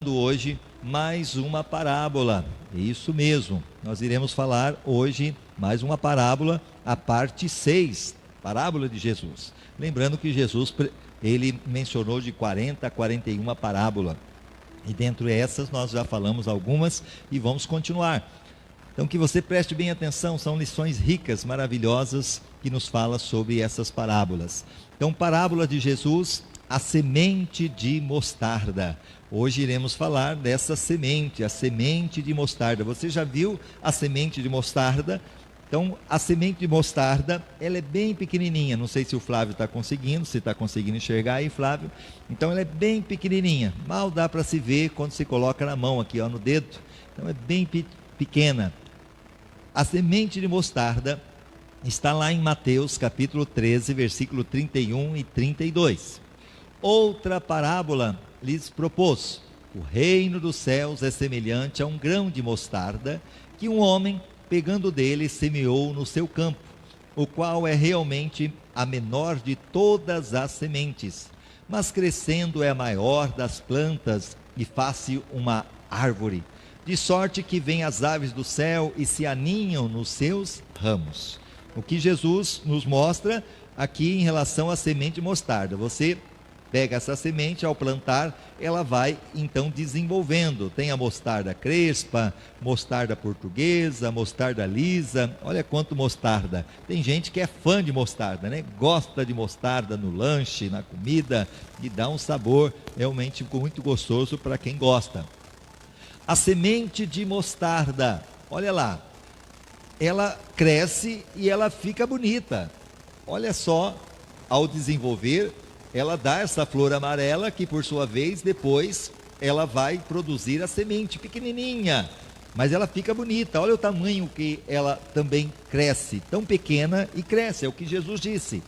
Hoje mais uma parábola, isso mesmo, nós iremos falar hoje mais uma parábola, a parte 6, parábola de Jesus. Lembrando que Jesus, ele mencionou de 40 a 41 parábolas, e dentre essas nós já falamos algumas e vamos continuar. Então que você preste bem atenção, são lições ricas, maravilhosas, que nos fala sobre essas parábolas. Então, parábola de Jesus, a semente de mostarda. Hoje iremos falar dessa semente, a semente de mostarda. Você já viu a semente de mostarda? Então, a semente de mostarda, ela é bem pequenininha. Não sei se o Flávio está conseguindo, se está conseguindo enxergar aí, Flávio. Então, ela é bem pequenininha. Mal dá para se ver quando se coloca na mão aqui, ó, no dedo. Então, é bem pequena. A semente de mostarda está lá em Mateus, capítulo 13, versículo 31 e 32. Outra parábola lhes propôs: o reino dos céus é semelhante a um grão de mostarda que um homem, pegando dele, semeou no seu campo, o qual é realmente a menor de todas as sementes, mas crescendo é a maior das plantas e faz-se uma árvore, de sorte que vêm as aves do céu e se aninham nos seus ramos. O que Jesus nos mostra aqui em relação à semente de mostarda: você pega essa semente, ao plantar, ela vai então desenvolvendo. Tem a mostarda crespa, mostarda portuguesa, mostarda lisa. Olha quanto mostarda. Tem gente que é fã de mostarda, né? Gosta de mostarda no lanche, na comida, e dá um sabor realmente muito gostoso para quem gosta. A semente de mostarda, olha lá, ela cresce e ela fica bonita. Olha só, ao desenvolver, ela dá essa flor amarela que, por sua vez, depois ela vai produzir a semente pequenininha, mas ela fica bonita. Olha o tamanho que ela também cresce, tão pequena e cresce, é o que Jesus disse.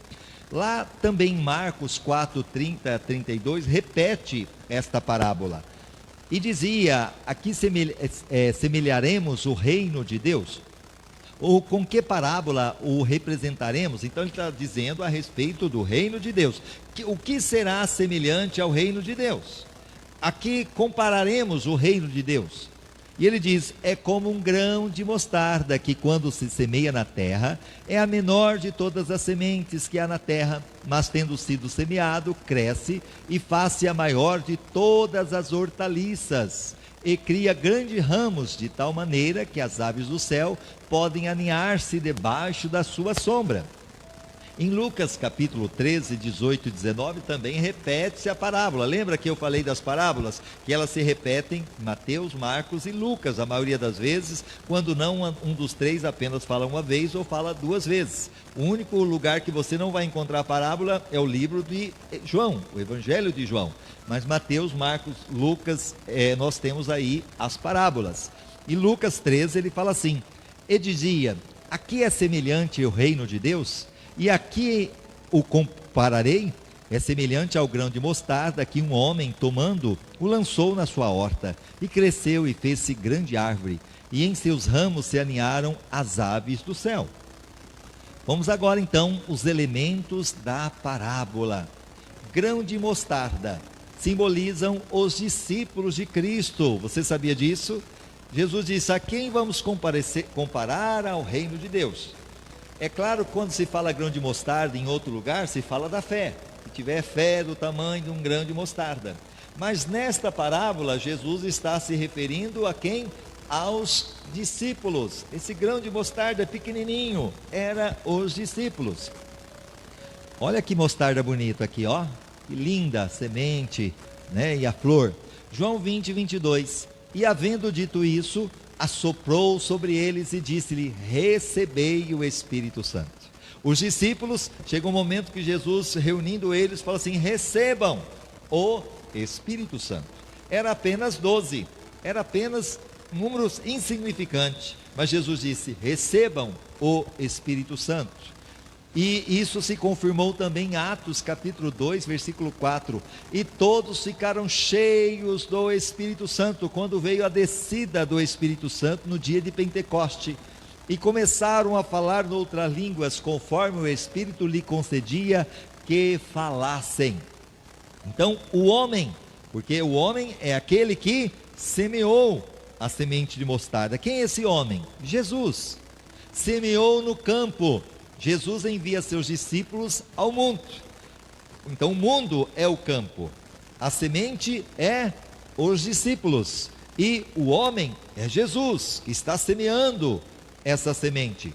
Lá também em Marcos 4, 30 a 32, repete esta parábola. E dizia: aqui semelharemos o reino de Deus? Ou com que parábola o representaremos? Então ele está dizendo a respeito do reino de Deus. O que será semelhante ao reino de Deus? Aqui compararemos o reino de Deus. E ele diz: é como um grão de mostarda, que quando se semeia na terra, é a menor de todas as sementes que há na terra, mas tendo sido semeado, cresce e faz-se a maior de todas as hortaliças, e cria grandes ramos, de tal maneira que as aves do céu podem aninhar-se debaixo da sua sombra. Em Lucas capítulo 13, 18 e 19 também repete-se a parábola. Lembra que eu falei das parábolas? Que elas se repetem em Mateus, Marcos e Lucas, a maioria das vezes, quando não um dos três apenas fala uma vez ou fala duas vezes. O único lugar que você não vai encontrar a parábola é o livro de João, o Evangelho de João. Mas Mateus, Marcos, Lucas, nós temos aí as parábolas. E Lucas 13 ele fala assim: e dizia: aqui é semelhante o reino de Deus? E aqui o compararei, é semelhante ao grão de mostarda que um homem, tomando, o lançou na sua horta, e cresceu e fez-se grande árvore, e em seus ramos se aninharam as aves do céu. Vamos agora então os elementos da parábola. Grão de mostarda simbolizam os discípulos de Cristo. Você sabia disso? Jesus disse: a quem vamos comparar ao reino de Deus? É claro, quando se fala grão de mostarda em outro lugar, se fala da fé. Se tiver fé do tamanho de um grão de mostarda. Mas nesta parábola, Jesus está se referindo a quem? Aos discípulos. Esse grão de mostarda pequenininho era os discípulos. Olha que mostarda bonita aqui, ó. Que linda a semente, né? E a flor. João 20, 22. E havendo dito isso, assoprou sobre eles e disse-lhe: recebei o Espírito Santo. Os discípulos, chega um momento que Jesus, reunindo eles, fala assim: recebam o Espírito Santo. Era apenas 12, era apenas um número insignificante, mas Jesus disse: recebam o Espírito Santo. E isso se confirmou também em Atos capítulo 2, versículo 4. E todos ficaram cheios do Espírito Santo, quando veio a descida do Espírito Santo no dia de Pentecoste. E começaram a falar noutras línguas, conforme o Espírito lhe concedia que falassem. Então, o homem porque o homem é aquele que semeou a semente de mostarda. Quem é esse homem? Jesus. Semeou no campo. Jesus envia seus discípulos ao mundo. Então o mundo é o campo, a semente é os discípulos e o homem é Jesus, que está semeando essa semente.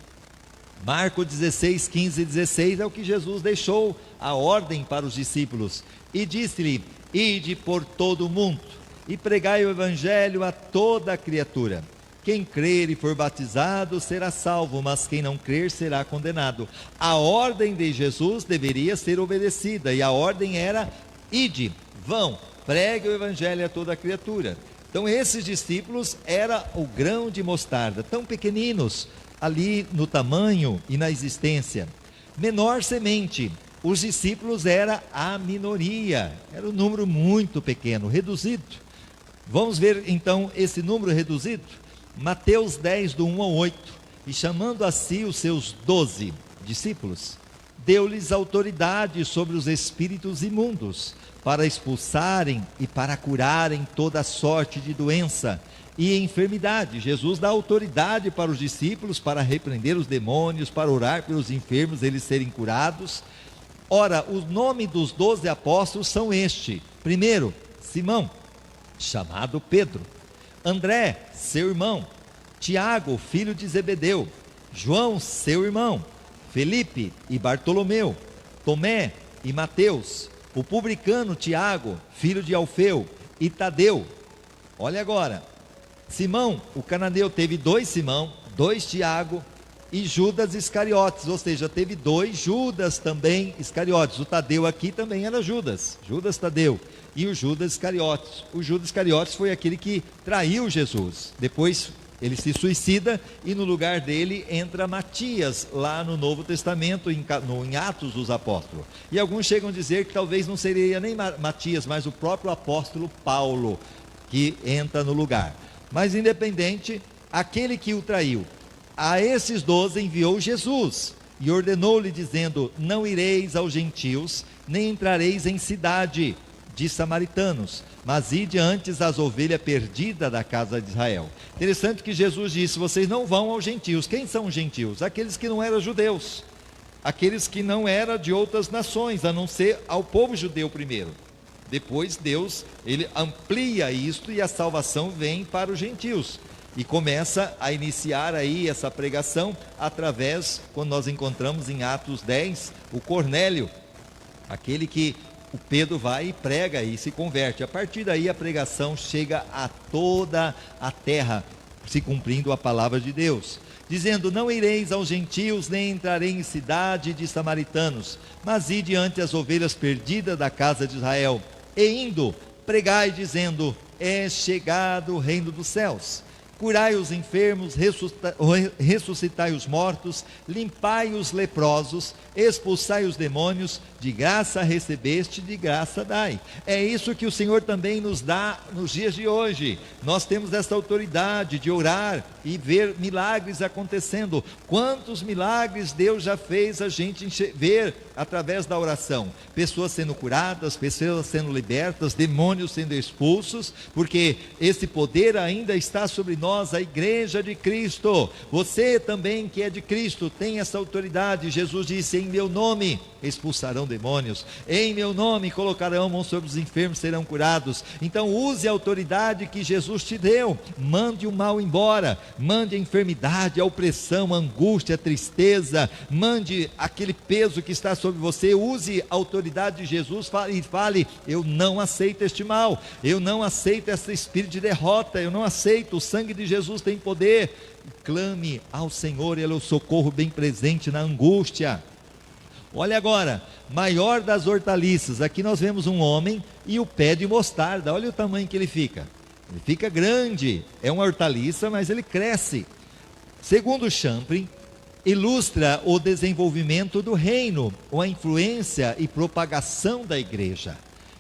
Marcos 16, 15 e 16 é o que Jesus deixou a ordem para os discípulos. E disse-lhe: ide por todo o mundo e pregai o evangelho a toda a criatura. Quem crer e for batizado será salvo, mas quem não crer será condenado. A ordem de Jesus deveria ser obedecida, e a ordem era: ide, vão, pregue o evangelho a toda a criatura. Então esses discípulos eram o grão de mostarda, tão pequeninos ali no tamanho e na existência. Menor semente, os discípulos era a minoria, era um número muito pequeno, reduzido. Vamos ver então esse número reduzido? Mateus 10, do 1 ao 8, e chamando a si os seus 12 discípulos, deu-lhes autoridade sobre os espíritos imundos, para expulsarem e para curarem toda sorte de doença e enfermidade. Jesus dá autoridade para os discípulos, para repreender os demônios, para orar pelos enfermos, eles serem curados. Ora, o nome dos 12 apóstolos são este: primeiro, Simão, chamado Pedro; André, seu irmão; Tiago, filho de Zebedeu; João, seu irmão; Felipe e Bartolomeu; Tomé e Mateus; o publicano Tiago, filho de Alfeu; e Tadeu. Olha agora, Simão, o cananeu, teve 2 Simão, 2 Tiago e Judas Iscariotes, ou seja, teve 2 Judas também Iscariotes. O Tadeu aqui também era Judas Tadeu, e o Judas Iscariotes. O Judas Iscariotes foi aquele que traiu Jesus. Depois ele se suicida e no lugar dele entra Matias, lá no Novo Testamento, em Atos dos Apóstolos. E alguns chegam a dizer que talvez não seria nem Matias, mas o próprio apóstolo Paulo que entra no lugar. Mas independente, aquele que o traiu, a esses 12 enviou Jesus e ordenou-lhe dizendo: não ireis aos gentios, nem entrareis em cidade de samaritanos, mas ide antes às ovelhas perdidas da casa de Israel. Interessante que Jesus disse: vocês não vão aos gentios. Quem são os gentios? Aqueles que não eram judeus, aqueles que não eram de outras nações, a não ser ao povo judeu primeiro. Depois Deus, ele amplia isto e a salvação vem para os gentios. E começa a iniciar aí essa pregação através, quando nós encontramos em Atos 10, o Cornélio, aquele que o Pedro vai e prega e se converte. A partir daí a pregação chega a toda a terra, se cumprindo a palavra de Deus, dizendo: não ireis aos gentios, nem entrareis em cidade de samaritanos, mas ide ante as ovelhas perdidas da casa de Israel. E indo, pregai dizendo: é chegado o reino dos céus. Curai os enfermos, ressuscitai os mortos, limpai os leprosos, expulsai os demônios, de graça recebeste, de graça dai. É isso que o Senhor também nos dá nos dias de hoje. Nós temos essa autoridade de orar e ver milagres acontecendo. Quantos milagres Deus já fez a gente ver através da oração? Pessoas sendo curadas, pessoas sendo libertas, demônios sendo expulsos, porque esse poder ainda está sobre nós, a igreja de Cristo. Você também que é de Cristo tem essa autoridade. Jesus disse: em meu nome expulsarão demônios, em meu nome colocarão mãos sobre os enfermos, serão curados. Então use a autoridade que Jesus te deu. Mande o mal embora, mande a enfermidade, a opressão, a angústia, a tristeza, mande aquele peso que está sobre você. Use a autoridade de Jesus e fale: eu não aceito este mal, eu não aceito esse espírito de derrota, eu não aceito. O sangue de Jesus tem poder. Clame ao Senhor, Ele é o socorro bem presente na angústia. Olha agora, maior das hortaliças. Aqui nós vemos um homem e o pé de mostarda. Olha o tamanho que ele fica. Ele fica grande. É uma hortaliça, mas ele cresce. Segundo Champlin, ilustra o desenvolvimento do reino, ou a influência e propagação da igreja,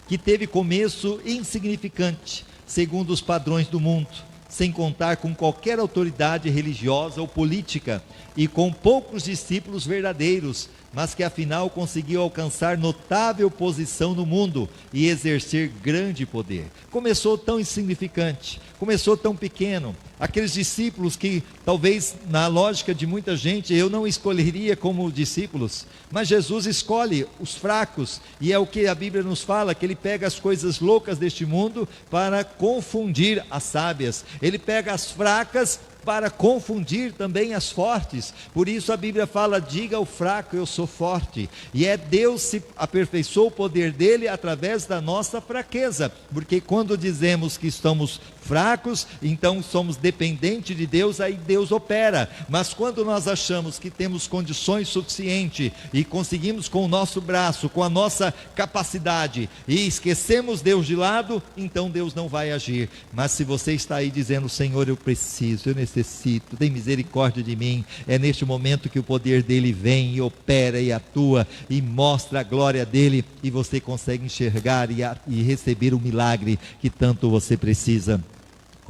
que teve começo insignificante, segundo os padrões do mundo, sem contar com qualquer autoridade religiosa ou política, e com poucos discípulos verdadeiros, mas que afinal conseguiu alcançar notável posição no mundo e exercer grande poder. Começou tão insignificante, começou tão pequeno. Aqueles discípulos que talvez na lógica de muita gente eu não escolheria como discípulos, mas Jesus escolhe os fracos, e é o que a Bíblia nos fala, que ele pega as coisas loucas deste mundo para confundir as sábias. Ele pega as fracas para confundir também as fortes. Por isso a Bíblia fala: diga ao fraco, eu sou forte. E é Deus se aperfeiçoou o poder dele através da nossa fraqueza, porque quando dizemos que estamos fracos, então somos dependentes de Deus, aí Deus opera. Mas quando nós achamos que temos condições suficientes e conseguimos com o nosso braço, com a nossa capacidade, e esquecemos Deus de lado, então Deus não vai agir. Mas se você está aí dizendo: Senhor, eu preciso, eu necessito, tem misericórdia de mim, é neste momento que o poder dele vem e opera e atua e mostra a glória dele, e você consegue enxergar e receber o milagre que tanto você precisa.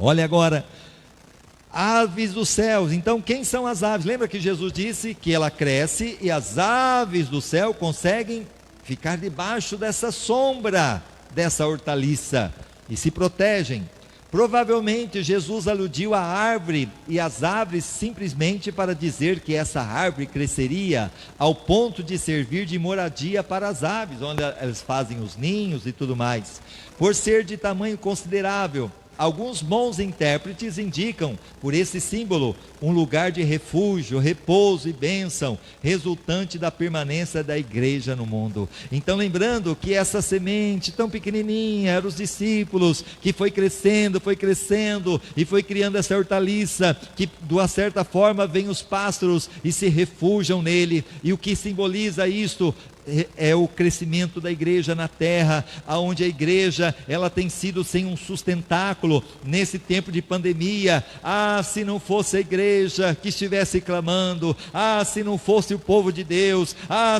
Olha agora, aves dos céus. Então quem são as aves? Lembra que Jesus disse que ela cresce e as aves do céu conseguem ficar debaixo dessa sombra, dessa hortaliça, e se protegem. Provavelmente Jesus aludiu à árvore e às aves simplesmente para dizer que essa árvore cresceria ao ponto de servir de moradia para as aves, onde elas fazem os ninhos e tudo mais. Por ser de tamanho considerável, alguns bons intérpretes indicam, por esse símbolo, um lugar de refúgio, repouso e bênção, resultante da permanência da igreja no mundo. Então, lembrando que essa semente tão pequenininha, eram os discípulos, que foi crescendo e foi criando essa hortaliça, que de uma certa forma vem os pássaros e se refugiam nele. E o que simboliza isto? É o crescimento da igreja na terra, aonde a igreja ela tem sido sem um sustentáculo nesse tempo de pandemia. Se não fosse a igreja que estivesse clamando, se não fosse o povo de Deus,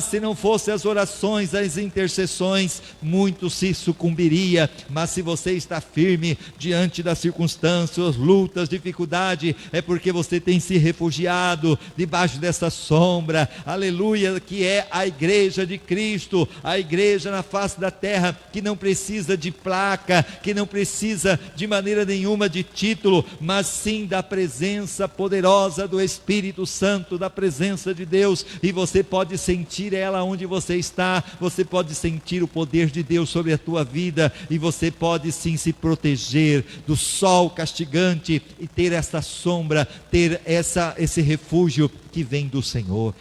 se não fosse as orações, as intercessões, muito se sucumbiria. Mas se você está firme diante das circunstâncias, lutas, dificuldade, é porque você tem se refugiado debaixo dessa sombra, aleluia, que é a igreja de Cristo, a igreja na face da terra, que não precisa de placa, que não precisa de maneira nenhuma de título, mas sim da presença poderosa do Espírito Santo, da presença de Deus. E você pode sentir ela onde você está, você pode sentir o poder de Deus sobre a tua vida, e você pode sim se proteger do sol castigante e ter essa sombra, ter esse refúgio que vem do Senhor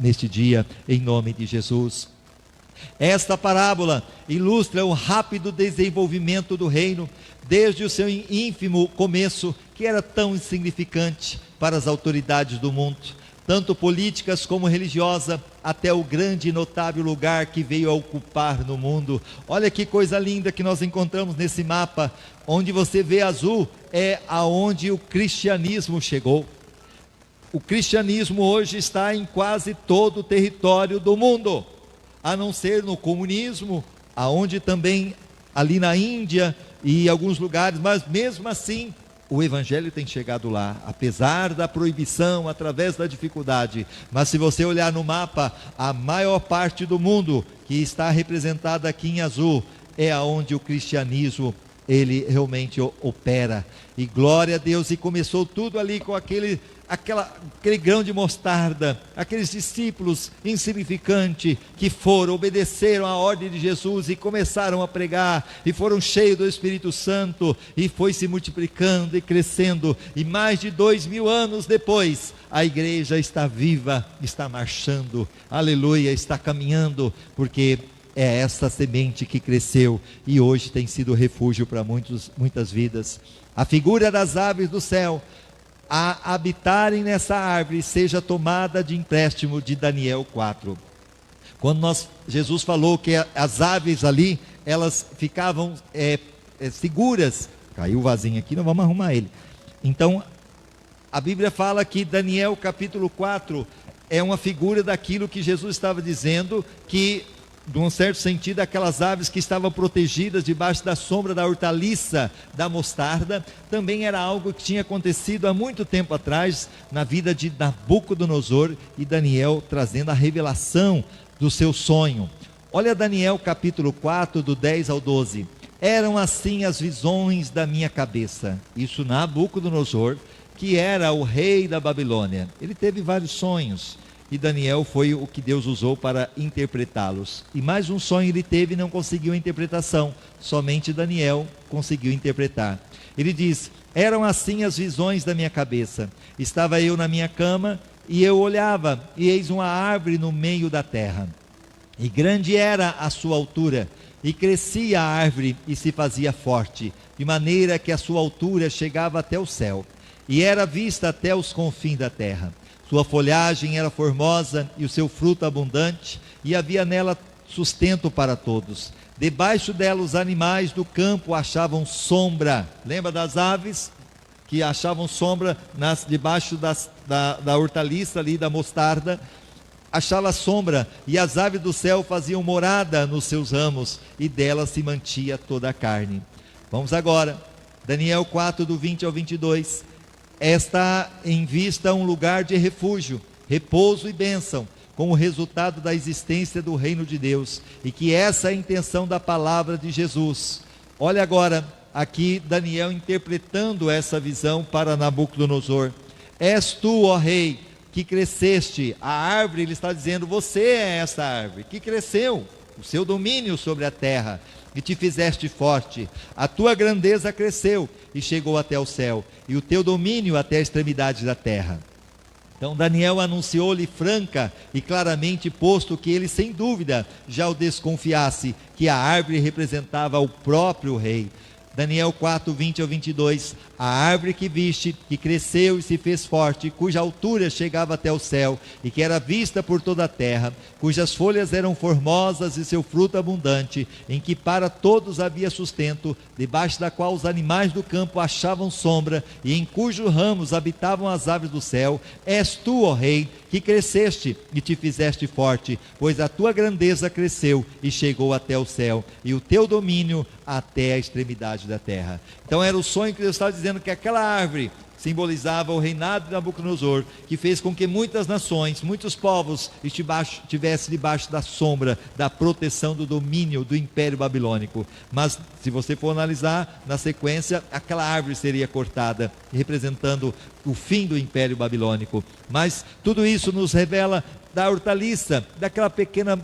neste dia, em nome de Jesus. Esta parábola ilustra o rápido desenvolvimento do reino, desde o seu ínfimo começo, que era tão insignificante para as autoridades do mundo, tanto políticas como religiosa, até o grande e notável lugar que veio a ocupar no mundo. Olha que coisa linda que nós encontramos nesse mapa. Onde você vê azul é aonde o cristianismo chegou. O cristianismo hoje está em quase todo o território do mundo, a não ser no comunismo, aonde também ali na Índia e em alguns lugares, mas mesmo assim o evangelho tem chegado lá, apesar da proibição, através da dificuldade. Mas se você olhar no mapa, a maior parte do mundo que está representada aqui em azul é aonde o cristianismo ele realmente opera. E glória a Deus, e começou tudo ali com aquele grão de mostarda, aqueles discípulos insignificantes que obedeceram à ordem de Jesus e começaram a pregar, e foram cheios do Espírito Santo, e foi se multiplicando e crescendo, e mais de 2000 anos depois, a igreja está viva, está marchando, aleluia, está caminhando, porque é essa semente que cresceu e hoje tem sido refúgio para muitas vidas. A figura das aves do céu a habitarem nessa árvore seja tomada de empréstimo de Daniel 4. Quando Jesus falou que as aves ali, elas ficavam seguras. Caiu o vasinho aqui, não vamos arrumar ele. Então, a Bíblia fala que Daniel capítulo 4 é uma figura daquilo que Jesus estava dizendo, que de um certo sentido, aquelas aves que estavam protegidas debaixo da sombra da hortaliça da mostarda, também era algo que tinha acontecido há muito tempo atrás na vida de Nabucodonosor, e Daniel trazendo a revelação do seu sonho. Olha Daniel capítulo 4, do 10 ao 12. Eram assim as visões da minha cabeça. Isso Nabucodonosor, que era o rei da Babilônia. Ele teve vários sonhos, e Daniel foi o que Deus usou para interpretá-los. E mais um sonho ele teve e não conseguiu a interpretação. Somente Daniel conseguiu interpretar. Ele diz: eram assim as visões da minha cabeça. Estava eu na minha cama, e eu olhava, e eis uma árvore no meio da terra. E grande era a sua altura, e crescia a árvore e se fazia forte, de maneira que a sua altura chegava até o céu, e era vista até os confins da terra. Sua folhagem era formosa, e o seu fruto abundante, e havia nela sustento para todos. Debaixo dela os animais do campo achavam sombra. Lembra das aves que achavam sombra debaixo da hortaliça ali, da mostarda? Achava sombra, e as aves do céu faziam morada nos seus ramos, e dela se mantia toda a carne. Vamos agora, Daniel 4, do 20 ao 22. Está em vista um lugar de refúgio, repouso e bênção, como resultado da existência do reino de Deus, e que essa é a intenção da palavra de Jesus. Olha agora, aqui Daniel interpretando essa visão para Nabucodonosor. És tu, ó rei, que cresceste. A árvore, ele está dizendo, você é essa árvore que cresceu, o seu domínio sobre a terra, e te fizeste forte. A tua grandeza cresceu e chegou até o céu, e o teu domínio até a extremidade da terra. Então Daniel anunciou-lhe franca e claramente, posto que ele sem dúvida já o desconfiasse, que a árvore representava o próprio rei. Daniel 4, 20 ao 22. A árvore que viste, que cresceu e se fez forte, cuja altura chegava até o céu, e que era vista por toda a terra, cujas folhas eram formosas e seu fruto abundante, em que para todos havia sustento, debaixo da qual os animais do campo achavam sombra, e em cujos ramos habitavam as aves do céu. És tu, ó rei, que cresceste e te fizeste forte, pois a tua grandeza cresceu e chegou até o céu, e o teu domínio até a extremidade da terra. Então era o sonho que Deus estava dizendo, que aquela árvore simbolizava o reinado de Nabucodonosor, que fez com que muitas nações, muitos povos estivessem debaixo da sombra, da proteção do domínio do Império Babilônico. Mas se você for analisar, na sequência, aquela árvore seria cortada, representando o fim do Império Babilônico. Mas tudo isso nos revela da hortaliça, daquela pequena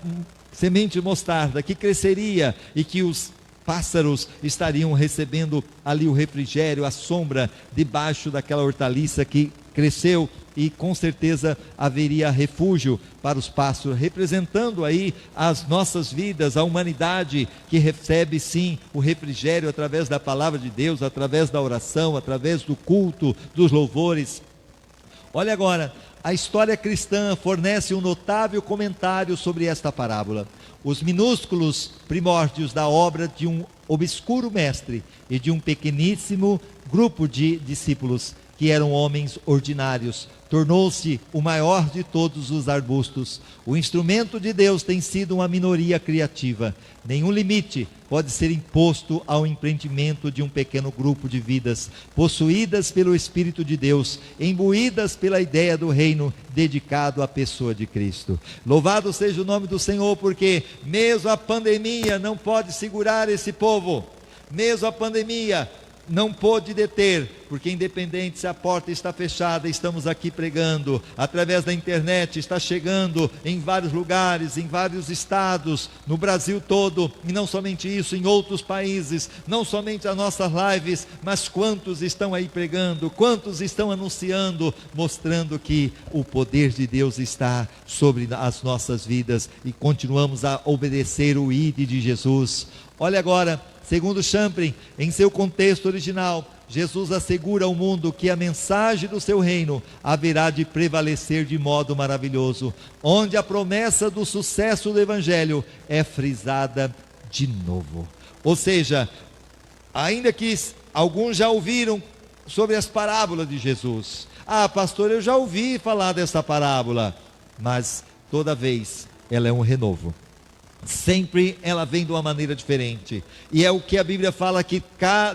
semente de mostarda que cresceria, e que os pássaros estariam recebendo ali o refrigério, a sombra debaixo daquela hortaliça que cresceu, e com certeza haveria refúgio para os pássaros, representando aí as nossas vidas, a humanidade que recebe sim o refrigério através da palavra de Deus, através da oração, através do culto, dos louvores. Olha agora, a história cristã fornece um notável comentário sobre esta parábola. Os minúsculos primórdios da obra de um obscuro mestre e de um pequeníssimo grupo de discípulos, que eram homens ordinários, tornou-se o maior de todos os arbustos. O instrumento de Deus tem sido uma minoria criativa. Nenhum limite pode ser imposto ao empreendimento de um pequeno grupo de vidas, possuídas pelo Espírito de Deus, imbuídas pela ideia do reino, dedicado à pessoa de Cristo. Louvado seja o nome do Senhor, porque mesmo a pandemia não pode segurar esse povo, mesmo a pandemia não pôde deter, porque independente se a porta está fechada, estamos aqui pregando, através da internet, está chegando em vários lugares, em vários estados, no Brasil todo, e não somente isso, em outros países, não somente as nossas lives, mas quantos estão aí pregando, quantos estão anunciando, mostrando que o poder de Deus está sobre as nossas vidas, e continuamos a obedecer o ID de Jesus. Olha agora, segundo Champlin, em seu contexto original, Jesus assegura ao mundo que a mensagem do seu reino haverá de prevalecer de modo maravilhoso, onde a promessa do sucesso do Evangelho é frisada de novo. Ou seja, ainda que alguns já ouviram sobre as parábolas de Jesus. Ah, pastor, eu já ouvi falar dessa parábola, mas toda vez ela é um renovo. Sempre ela vem de uma maneira diferente, e é o que a Bíblia fala, que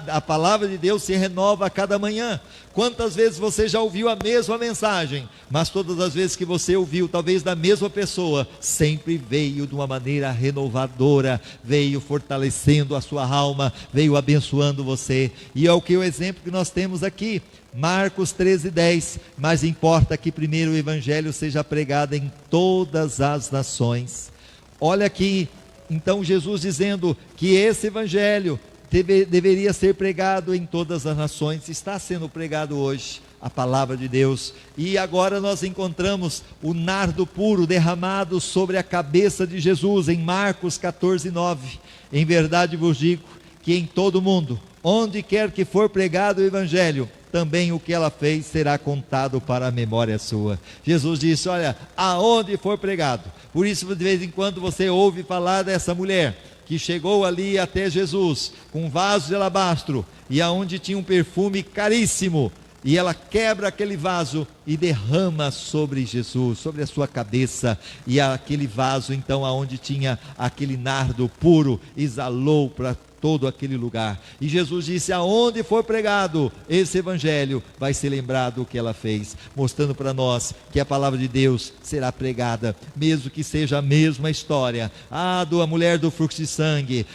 a palavra de Deus se renova a cada manhã. Quantas vezes você já ouviu a mesma mensagem, mas todas as vezes que você ouviu, talvez da mesma pessoa, sempre veio de uma maneira renovadora, veio fortalecendo a sua alma, veio abençoando você, e é o exemplo que nós temos aqui, Marcos 13:10, mas importa que primeiro o evangelho seja pregado em todas as nações. Olha aqui, então Jesus dizendo que esse evangelho deveria ser pregado em todas as nações. Está sendo pregado hoje a palavra de Deus, e agora nós encontramos o nardo puro derramado sobre a cabeça de Jesus em Marcos 14:9. Em verdade vos digo que em todo o mundo, onde quer que for pregado o evangelho, também o que ela fez será contado para a memória sua. Jesus disse, olha, aonde for pregado. Por isso de vez em quando você ouve falar dessa mulher que chegou ali até Jesus com um vaso de alabastro, e aonde tinha um perfume caríssimo, e ela quebra aquele vaso e derrama sobre Jesus, sobre a sua cabeça, e aquele vaso então aonde tinha aquele nardo puro, exalou para todo aquele lugar. E Jesus disse, aonde for pregado esse evangelho, vai ser lembrado o que ela fez, mostrando para nós que a palavra de Deus será pregada, mesmo que seja a mesma história, da mulher do fluxo de sangue,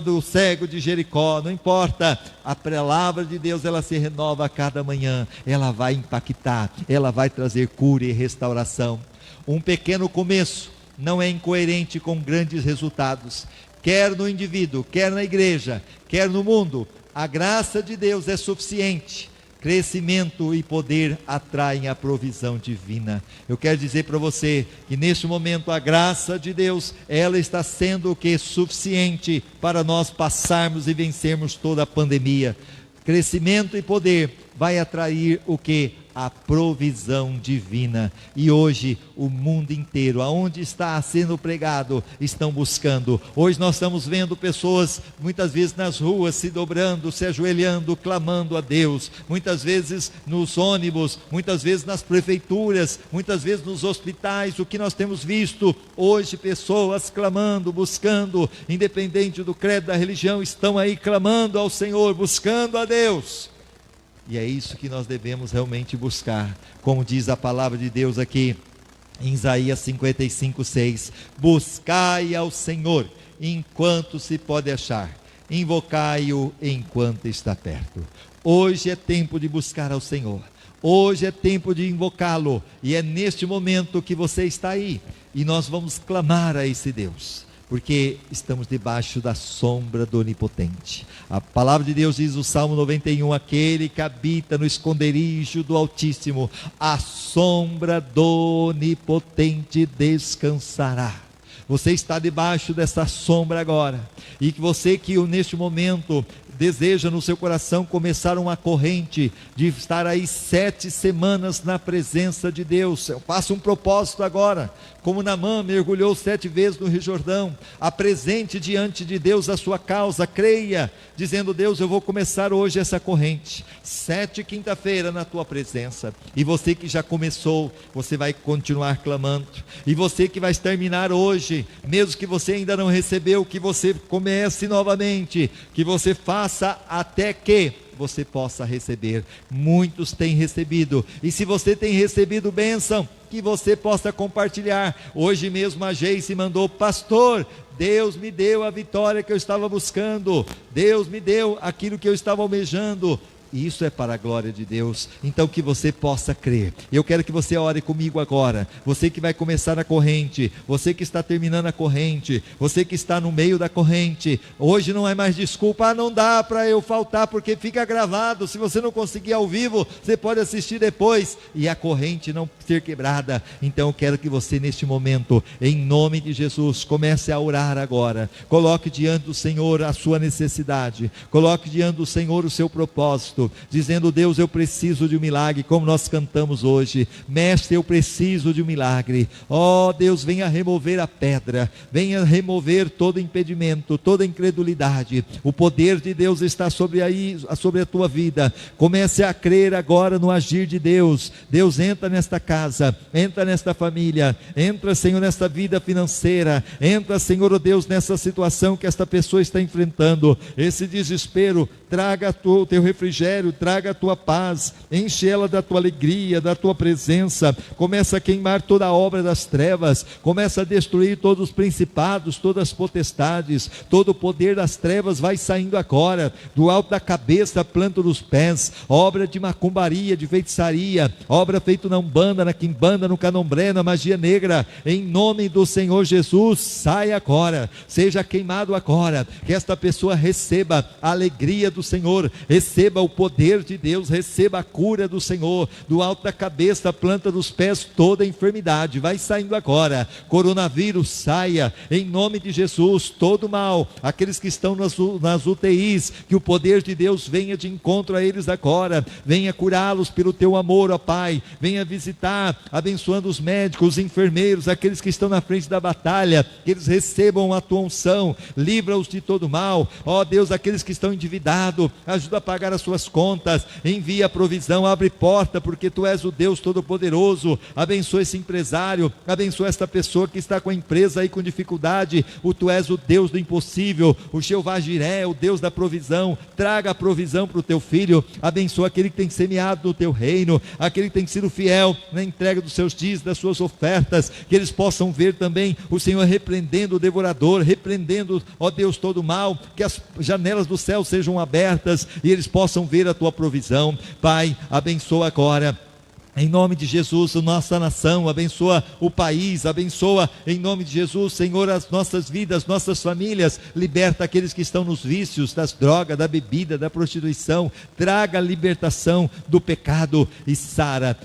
do cego de Jericó, não importa, a palavra de Deus, ela se renova a cada manhã, ela vai impactar, ela vai trazer cura e restauração. Um pequeno começo não é incoerente com grandes resultados, quer no indivíduo, quer na igreja, quer no mundo. A graça de Deus é suficiente. Crescimento e poder atraem a provisão divina. Eu quero dizer para você que neste momento a graça de Deus, ela está sendo o que? Suficiente para nós passarmos e vencermos toda a pandemia. Crescimento e poder vai atrair o que? A provisão divina. E hoje o mundo inteiro, aonde está sendo pregado, estão buscando. Hoje nós estamos vendo pessoas muitas vezes nas ruas se dobrando, se ajoelhando, clamando a Deus, muitas vezes nos ônibus, muitas vezes nas prefeituras, muitas vezes nos hospitais. O que nós temos visto hoje, pessoas clamando, buscando, independente do credo, da religião, estão aí clamando ao Senhor, buscando a Deus. E é isso que nós devemos realmente buscar, como diz a palavra de Deus aqui em Isaías 55:6, buscai ao Senhor enquanto se pode achar, invocai-o enquanto está perto. Hoje é tempo de buscar ao Senhor, hoje é tempo de invocá-lo, e é neste momento que você está aí, e nós vamos clamar a esse Deus, porque estamos debaixo da sombra do Onipotente. A palavra de Deus diz no Salmo 91, aquele que habita no esconderijo do Altíssimo, a sombra do Onipotente descansará. Você está debaixo dessa sombra agora, e que você que neste momento deseja no seu coração começar uma corrente de estar aí 7 semanas na presença de Deus, faça um propósito agora, como Naamã mergulhou 7 vezes no Rio Jordão, apresente diante de Deus a sua causa, creia, dizendo, Deus, eu vou começar hoje essa corrente, 7 quinta-feira na tua presença, e você que já começou, você vai continuar clamando, e você que vai terminar hoje, mesmo que você ainda não recebeu, que você comece novamente, que você faça até que você possa receber. Muitos têm recebido, e se você tem recebido bênção, que você possa compartilhar. Hoje mesmo a Geice mandou, pastor, Deus me deu a vitória que eu estava buscando, Deus me deu aquilo que eu estava almejando. E isso é para a glória de Deus, então que você possa crer. Eu quero que você ore comigo agora, você que vai começar a corrente, você que está terminando a corrente, você que está no meio da corrente, hoje não é mais desculpa, não dá para eu faltar, porque fica gravado, se você não conseguir ao vivo, você pode assistir depois, e a corrente não ser quebrada. Então eu quero que você neste momento, em nome de Jesus, comece a orar agora, coloque diante do Senhor a sua necessidade, coloque diante do Senhor o seu propósito, rosto, dizendo: Deus, eu preciso de um milagre, como nós cantamos hoje. Mestre, eu preciso de um milagre. Ó Deus, venha remover a pedra, venha remover todo impedimento, toda incredulidade. O poder de Deus está sobre a tua vida. Comece a crer agora no agir de Deus. Deus, entra nesta casa, entra nesta família, entra, Senhor, nesta vida financeira, entra, Senhor, oh Deus, nessa situação que esta pessoa está enfrentando, esse desespero. Traga o teu refrigério, traga a tua paz, enche ela da tua alegria, da tua presença. Começa a queimar toda a obra das trevas, começa a destruir todos os principados, todas as potestades, todo o poder das trevas vai saindo agora, do alto da cabeça, planta dos pés. Obra de macumbaria, de feitiçaria, obra feita na Umbanda, na Quimbanda, no Candomblé, na magia negra, em nome do Senhor Jesus, sai agora, seja queimado agora, que esta pessoa receba a alegria do Senhor, receba o poder de Deus, receba a cura do Senhor, do alto da cabeça, planta dos pés, toda enfermidade vai saindo agora. Coronavírus, saia em nome de Jesus. Todo mal, aqueles que estão nas UTIs, que o poder de Deus venha de encontro a eles agora, venha curá-los pelo teu amor, ó Pai. Venha visitar, abençoando os médicos, os enfermeiros, aqueles que estão na frente da batalha, que eles recebam a tua unção, livra-os de todo mal. Ó Deus, aqueles que estão endividados, ajuda a pagar as suas contas, envia a provisão, abre porta, porque tu és o Deus Todo-Poderoso. Abençoa esse empresário, abençoa esta pessoa que está com a empresa aí com dificuldade. Tu és o Deus do impossível, o Jeová Jiré, o Deus da provisão. Traga a provisão para o teu filho, abençoa aquele que tem semeado no teu reino, aquele que tem sido fiel na entrega dos seus dízimos, das suas ofertas, que eles possam ver também o Senhor repreendendo o devorador, repreendendo, ó Deus, todo o mal, que as janelas do céu sejam abertas e eles possam ver a tua provisão. Pai, abençoa agora, em nome de Jesus, a nossa nação, abençoa o país, abençoa em nome de Jesus, Senhor, as nossas vidas, nossas famílias. Liberta aqueles que estão nos vícios, das drogas, da bebida, da prostituição. Traga a libertação do pecado e sara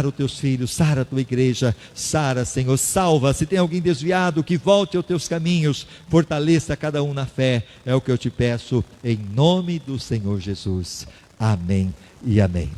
os teus filhos, sara a tua igreja, sara, Senhor, salva. Se tem alguém desviado, que volte aos teus caminhos, fortaleça cada um na fé, é o que eu te peço, em nome do Senhor Jesus. Amém e amém.